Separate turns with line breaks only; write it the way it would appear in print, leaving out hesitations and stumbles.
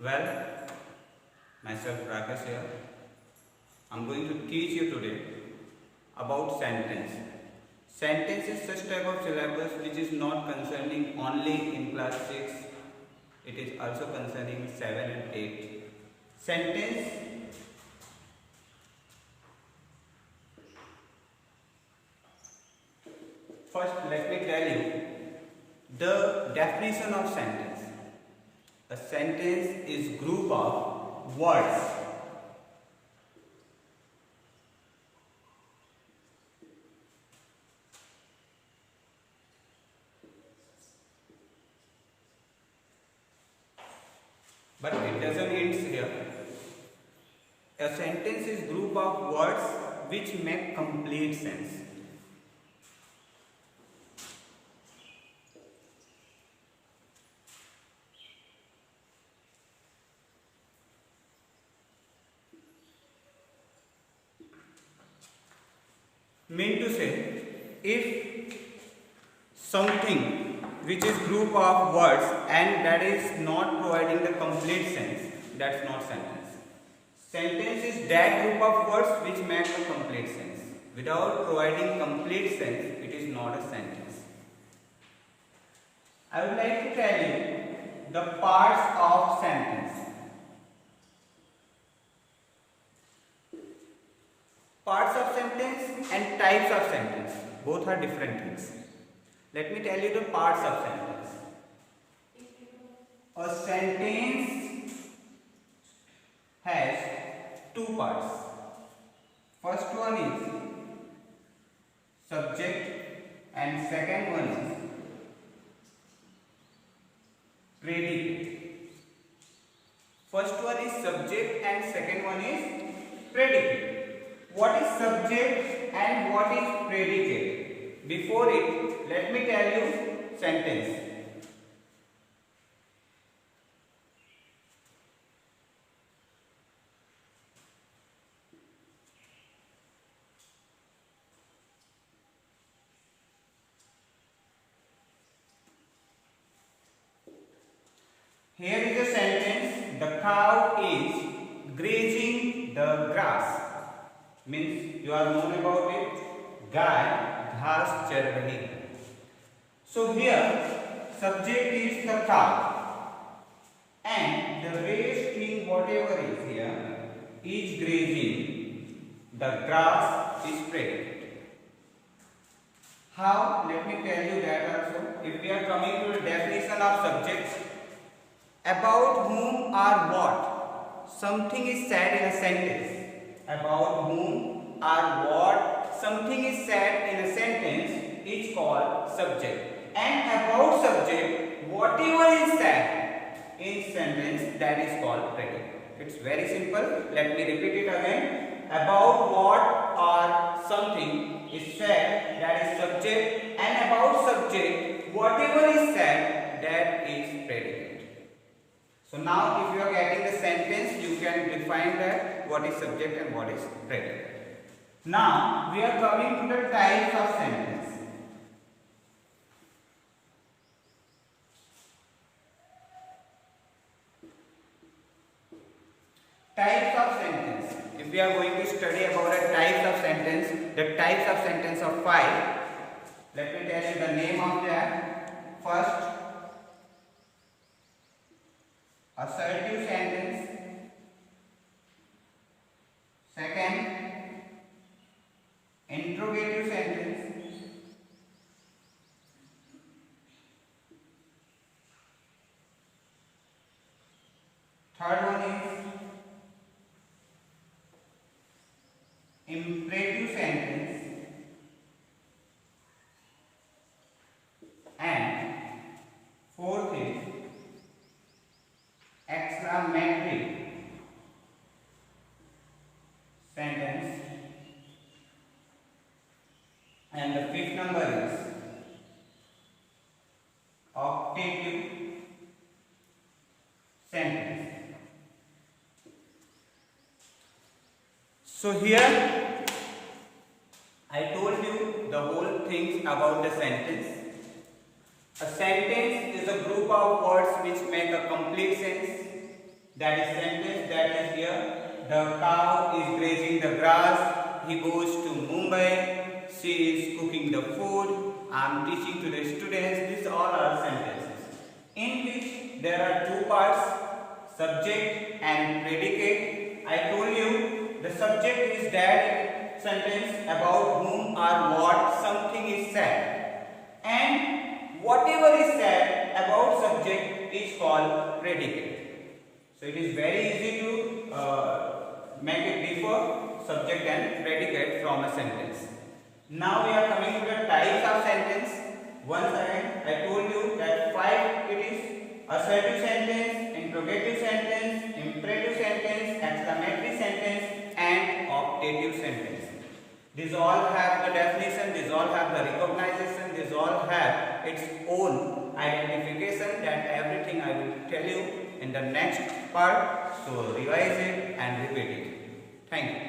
Well, myself Rakesh here. I'm going to teach you today about sentence. Sentence is such type of syllabus which is not concerning only in class 6. It is also concerning 7 and 8. Sentence first let me tell you the definition of sentence. A sentence is group of words but it doesn't end here. A sentence is group of words which make complete sense. Mean to say, if something which is group of words and that is not providing the complete sense, that's not sentence. Sentence is that group of words which make a complete sense. Without providing complete sense, it is not a sentence. I would like to tell you the parts of sentence. Parts of sentence and types of sentence, both are different things. Let me tell you the parts of sentence. A sentence has two parts. First one is subject and second one is predicate. First one is subject and second one is predicate. What is subject and what is predicate? Before it, let me tell you sentence. Here is a sentence. The cow is grazing the grass. Means you are known about it. गाय घास चर रही है. So here subject is the cow and the raised thing whatever is here is grazing. The grass is predicate. How? Let me tell you that also. If we are coming to the definition of subject, about whom or what something is said in a sentence. About whom or what something is said in a sentence is called subject. And about subject, whatever is said in sentence, that is called predicate. It's very simple. Let me repeat it again. About what or something is said, that is subject, and about subject, whatever is said, that is predicate. So now if you are getting the sentence, you can define that what is subject and what is predicate. Now we are coming to the types of sentence. Types of sentence. If we are going to study about the types of sentence, the types of sentence of 5, let me tell you the name of that. First, assertive sentence. Second, interrogative sentence. Third one is imperative sentence. And fourth is exclamatory sentence, and the fifth number is octative sentence. So here I told you the whole things about the sentence. A sentence is a group of words which make a complete sense. That is sentence that is here. The cow is grazing the grass. He goes to Mumbai. She is cooking the food. I am teaching to the students. These all are sentences in which there are two parts, subject and predicate. I told you the subject is that sentence about whom or what something is said, and whatever is said about subject is called predicate. So it is very easy to make it differ subject and predicate from a sentence. Now we are coming to the types of sentence. Once again, I told you that 5 it is: assertive sentence, interrogative sentence, imperative sentence, exclamatory sentence, and optative sentence. These all have the definition, these all have the recognition, these all have its own identification. That everything I will tell you in the next part. So revise it and repeat it. Thank you.